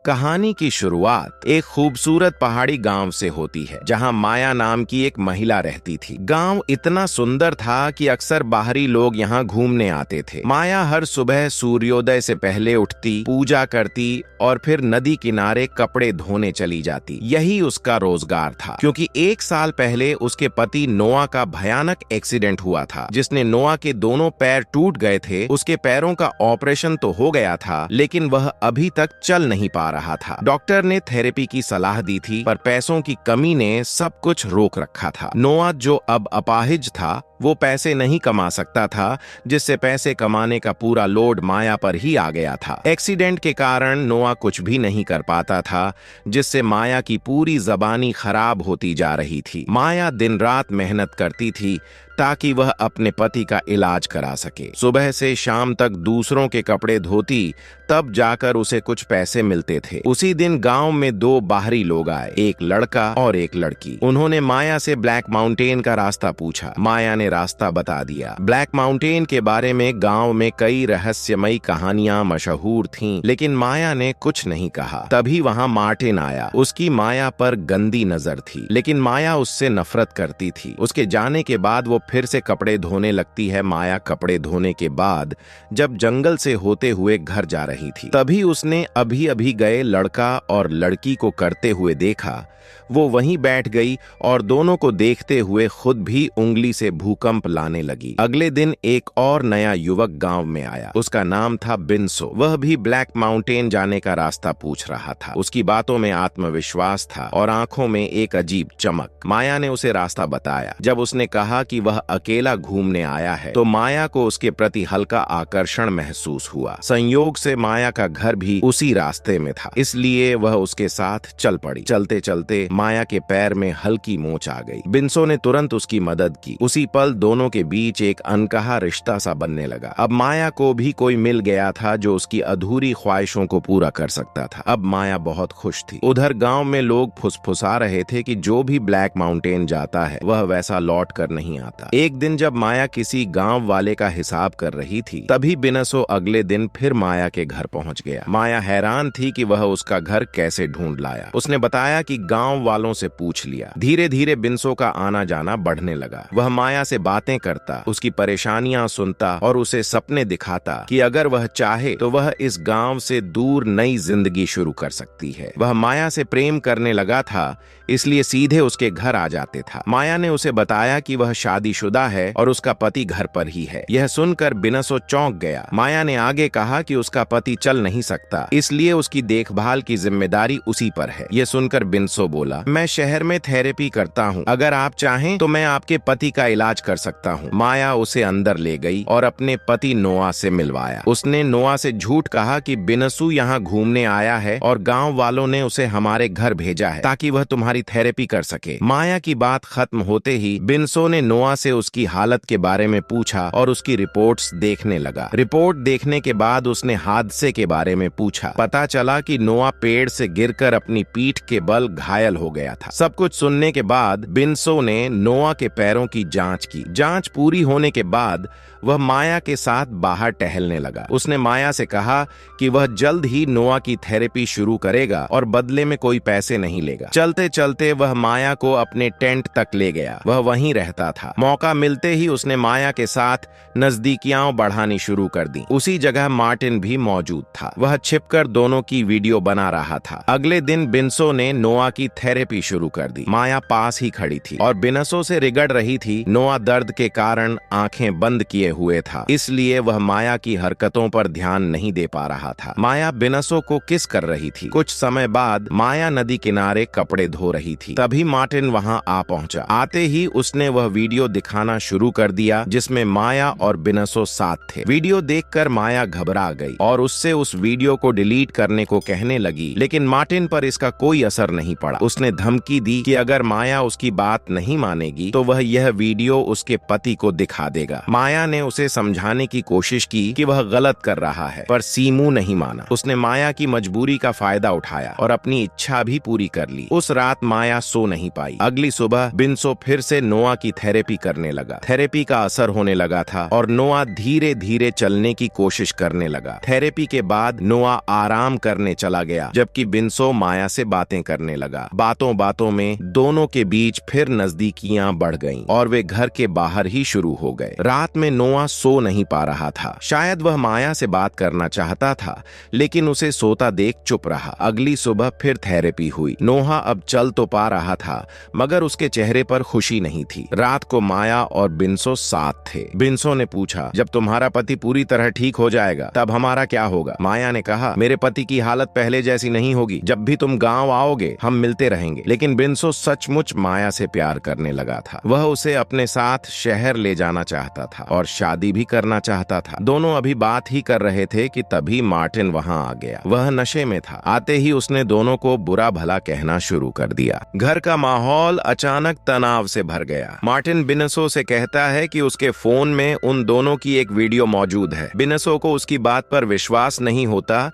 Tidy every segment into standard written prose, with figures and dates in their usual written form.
कहानी की शुरुआत एक खूबसूरत पहाड़ी गांव से होती है, जहां माया नाम की एक महिला रहती थी। गांव इतना सुंदर था कि अक्सर बाहरी लोग यहां घूमने आते थे। माया हर सुबह सूर्योदय से पहले उठती, पूजा करती और फिर नदी किनारे कपड़े धोने चली जाती। यही उसका रोजगार था, क्योंकि 1 साल पहले उसके पति नोआ का भयानक एक्सीडेंट हुआ था, जिसने नोआ के दोनों पैर टूट गए थे। उसके पैरों का ऑपरेशन तो हो गया था, लेकिन वह अभी तक चल नहीं पा रहा था। डॉक्टर ने थेरेपी की सलाह दी थी, पर पैसों की कमी ने सब कुछ रोक रखा था। नोआ, जो अब अपाहिज था, वो पैसे नहीं कमा सकता था, जिससे पैसे कमाने का पूरा लोड माया पर ही आ गया था। एक्सीडेंट के कारण नोआ कुछ भी नहीं कर पाता था, जिससे माया की पूरी जबानी खराब होती जा रही थी। माया दिन रात मेहनत करती थी ताकि वह अपने पति का इलाज करा सके। सुबह से शाम तक दूसरों के कपड़े धोती, तब जाकर उसे कुछ पैसे मिलते थे। उसी दिन गांव में 2 बाहरी लोग आए, एक लड़का और एक लड़की। उन्होंने माया से ब्लैक माउंटेन का रास्ता पूछा। माया ने रास्ता बता दिया। ब्लैक माउंटेन के बारे में गांव में कई रहस्यमयी कहानियां मशहूर थीं, लेकिन माया ने कुछ नहीं कहा। तभी वहां मार्टिन आया। उसकी माया पर गंदी नजर थी, लेकिन माया उससे नफरत करती थी। उसके जाने के बाद वो फिर से कपड़े धोने लगती है। माया कपड़े धोने के बाद जब जंगल से होते हुए घर जा रही थी, तभी उसने अभी अभी गए लड़का और लड़की को करते हुए देखा। वो वहीं बैठ गई और दोनों को देखते हुए खुद भी उंगली से भूकंप लाने लगी। अगले दिन एक और नया युवक गांव में आया। उसका नाम था बिन्सो। वह भी ब्लैक माउंटेन जाने का रास्ता पूछ रहा था। उसकी बातों में आत्मविश्वास था और आंखों में एक अजीब चमक। माया ने उसे रास्ता बताया। जब उसने कहा कि वह अकेला घूमने आया है, तो माया को उसके प्रति हल्का आकर्षण महसूस हुआ। संयोग से माया का घर भी उसी रास्ते में था, इसलिए वह उसके साथ चल पड़ी। चलते चलते माया के पैर में हल्की मोच आ गई। बिन्सो ने तुरंत उसकी मदद की। उसी पल दोनों के बीच एक अनकहा रिश्ता सा बनने लगा। अब माया को भी कोई मिल गया था जो उसकी अधूरी ख्वाहिशों को पूरा कर सकता था। अब माया बहुत खुश थी। उधर गांव में लोग फुसफुसा रहे थे कि जो भी ब्लैक माउंटेन जाता है, वह वैसा लौट कर नहीं आता। एक दिन जब माया किसी गांव वाले का हिसाब कर रही थी, तभी बिनसो अगले दिन फिर माया के घर पहुंच गया। माया हैरान थी कि वह उसका घर कैसे ढूंढ लाया। उसने बताया कि गांव वालों से पूछ लिया। धीरे धीरे बिन्सो का आना जाना बढ़ने लगा। वह माया से बातें करता, उसकी परेशानियां सुनता और उसे सपने दिखाता कि अगर वह चाहे तो वह इस गांव से दूर नई जिंदगी शुरू कर सकती है। वह माया से प्रेम करने लगा था, इसलिए सीधे उसके घर आ जाते था। माया ने उसे बताया कि वह शादीशुदा है और उसका पति घर पर ही है। यह सुनकर बिनसो चौंक गया। माया ने आगे कहा कि उसका पति चल नहीं सकता, इसलिए उसकी देखभाल की जिम्मेदारी उसी पर है। यह सुनकर बिनसो बोला, मैं शहर में थेरेपी करता हूँ, अगर आप चाहें तो मैं आपके पति का इलाज कर सकता हूँ। माया उसे अंदर ले गई और अपने पति नोआ से मिलवाया। उसने नोआ से झूठ कहा कि बिनसू यहाँ घूमने आया है और गांव वालों ने उसे हमारे घर भेजा है ताकि वह तुम्हारी थेरेपी कर सके। माया की बात खत्म होते ही बिनसो ने नोआ से उसकी हालत के बारे में पूछा और उसकी रिपोर्ट्स देखने लगा। रिपोर्ट देखने के बाद उसने हादसे के बारे में पूछा। पता चला कि नोआ पेड़ से गिरकर अपनी पीठ के बल घायल हो गया था। सब कुछ सुनने के बाद बिनसो ने नोआ के पैरों की जांच की। जांच पूरी होने के बाद वह माया के साथ बाहर टहलने लगा। उसने माया से कहा कि वह जल्द ही नोआ की थेरेपी शुरू करेगा और बदले में कोई पैसे नहीं लेगा। चलते चलते वह माया को अपने टेंट तक ले गया। वह वहीं रहता था। मौका मिलते ही उसने माया के साथ नजदीकियां बढ़ानी शुरू कर दी। उसी जगह मार्टिन भी मौजूद था। वह छिपकर दोनों की वीडियो बना रहा था। अगले दिन बिनसो ने नोआ की थेरेपी शुरू कर दी। माया पास ही खड़ी थी और बिनसो से रिगड़ रही थी। नोआ दर्द के कारण आंखें बंद किए हुए था, इसलिए वह माया की हरकतों पर ध्यान नहीं दे पा रहा था। माया बिनसो को किस कर रही थी। कुछ समय बाद माया नदी किनारे कपड़े धो रही थी। तभी मार्टिन वहां आ पहुंचा। आते ही उसने वह वीडियो दिखाना शुरू कर दिया जिसमें माया और बिनसो साथ थे। वीडियो देखकर माया घबरा गई और उससे उस वीडियो को डिलीट करने को कहने लगी, लेकिन मार्टिन पर इसका कोई असर नहीं पड़ा। उसने धमकी दी कि अगर माया उसकी बात नहीं मानेगी तो वह यह वीडियो उसके पति को दिखा देगा। माया ने उसे समझाने की कोशिश की कि वह गलत कर रहा है, पर सीमू नहीं माना। उसने माया की मजबूरी का फायदा उठाया और अपनी इच्छा भी पूरी कर ली। उस रात माया सो नहीं पाई। अगली सुबह बिन्सो फिर से नोआ की थेरेपी करने लगा। थेरेपी का असर होने लगा था और नोआ धीरे धीरे चलने की कोशिश करने लगा। थेरेपी के बाद नोआ आराम करने चला गया, जबकि बिन्सो माया से बातें करने लगा। बातों बातों में दोनों के बीच फिर नजदीकियां बढ़ गईं और वे घर के बाहर ही शुरू हो गए। रात में नोआ सो नहीं पा रहा था। शायद वह माया से बात करना चाहता था, लेकिन उसे सोता देख चुप रहा। अगली सुबह फिर थेरेपी हुई। नोहा अब चल तो पा रहा था, मगर उसके चेहरे पर खुशी नहीं थी। रात को माया और बिन्सो साथ थे। बिन्सो ने पूछा, जब तुम्हारा पति पूरी तरह ठीक हो जाएगा तब हमारा क्या होगा? माया ने कहा, मेरे पति की हालत पहले जैसी नहीं होगी। जब भी तुम गांव आओगे हम मिलते रहेंगे। लेकिन बिन्सो सचमुच माया से प्यार करने लगा था। वह उसे अपने साथ शहर ले जाना चाहता था और शादी भी करना चाहता था। दोनों अभी बात ही कर रहे थे कि तभी मार्टिन वहां आ गया। वह नशे में था। आते ही उसने दोनों को बुरा भला कहना शुरू कर दिया। घर का माहौल अचानक तनाव से भर गया। मार्टिन बिन्सो से कहता है कि उसके फोन में उन दोनों की एक वीडियो मौजूद है। बिन्सो को उसकी बात पर विश्वास नहीं होता,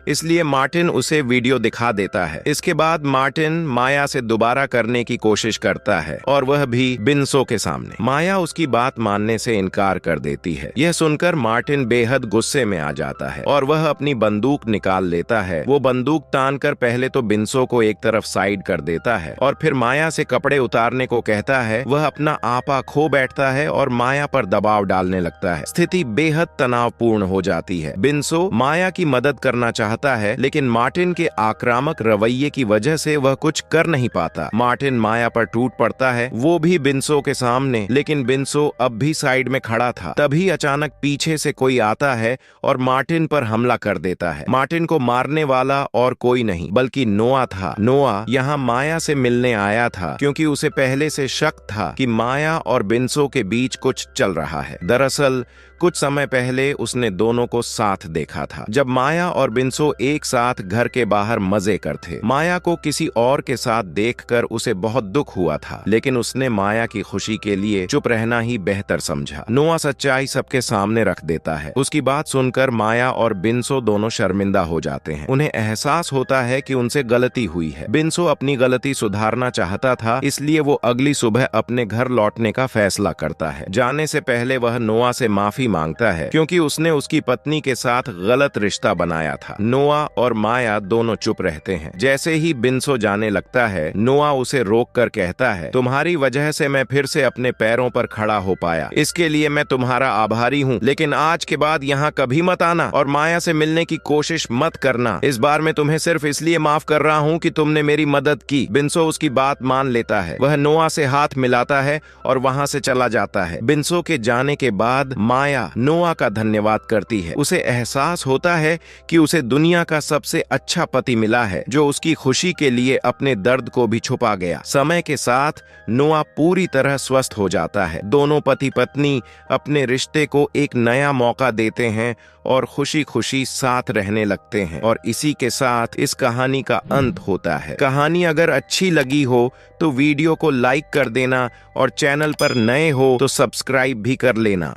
इसलिए मार्टिन उसे वीडियो दिखा देता है। इसके बाद मार्टिन माया से दोबारा करने की कोशिश करता है और वह भी बिन्सो के सामने। माया उसकी बात मानने से इनकार कर देती है। यह सुनकर मार्टिन बेहद गुस्से में आ जाता है और वह अपनी बंदूक निकाल लेता है। वो बंदूक तानकर पहले तो बिन्सो को एक तरफ साइड कर देता है और फिर माया से कपड़े उतारने को कहता है। वह अपना आपा खो बैठता है और माया पर दबाव डालने लगता है। स्थिति बेहद तनावपूर्ण हो जाती है। बिन्सो माया की मदद करना चाहता है, लेकिन मार्टिन के आक्रामक रवैये की वजह से वह कुछ कर नहीं पाता। मार्टिन माया पर टूट पड़ता है, वो भी बिन्सो के सामने, लेकिन बिन्सो अब भी साइड में खड़ा था। तभी अचानक पीछे से कोई आता है और मार्टिन पर हमला कर देता है। मार्टिन को मारने वाला और कोई नहीं बल्कि नोआ था। नोआ यहाँ माया से मिलने आया था क्योंकि उसे पहले से शक था कि माया और बिन्सो के बीच कुछ चल रहा है। दरअसल कुछ समय पहले उसने दोनों को साथ देखा था, जब माया और बिन्सो एक साथ घर के बाहर मजे करते। माया को किसी और के साथ देखकर उसे बहुत दुख हुआ था, लेकिन उसने माया की खुशी के लिए चुप रहना ही बेहतर समझा। नोआ सच्चाई सबके सामने रख देता है। उसकी बात सुनकर माया और बिन्सो दोनों शर्मिंदा हो जाते हैं। उन्हें एहसास होता है कि उनसे गलती हुई है। बिन्सो अपनी गलती सुधारना चाहता था, इसलिए वो अगली सुबह अपने घर लौटने का फैसला करता है। जाने से पहले वह नोआ से माफी मांगता है क्योंकि उसने उसकी पत्नी के साथ गलत रिश्ता बनाया था। नोआ और माया दोनों चुप रहते हैं। जैसे ही बिन्सो जाने लगता है, नोआ उसे रोक कर कहता है, तुम्हारी वजह से मैं फिर से अपने पैरों पर खड़ा हो पाया। इसके लिए मैं तुम्हारा आभारी हूँ, लेकिन आज के बाद यहाँ कभी मत आना और माया से मिलने की कोशिश मत करना। इस बार मैं तुम्हें सिर्फ इसलिए माफ कर रहा हूँ कि तुमने मेरी मदद की। बिन्सो उसकी बात मान लेता है। वह नोआ से हाथ मिलाता है और वहाँ से चला जाता है। बिन्सो के जाने के बाद माया नोआ का धन्यवाद करती है। उसे एहसास होता है कि उसे दुनिया का सबसे अच्छा पति मिला है, जो उसकी खुशी के लिए अपने दर्द को भी छुपा गया। समय के साथ नोआ पूरी तरह स्वस्थ हो जाता है। दोनों पति पत्नी अपने रिश्ते को एक नया मौका देते हैं और खुशी खुशी साथ रहने लगते हैं। और इसी के साथ इस कहानी का अंत होता है। कहानी अगर अच्छी लगी हो तो वीडियो को लाइक कर देना और चैनल पर नए हो तो सब्सक्राइब भी कर लेना।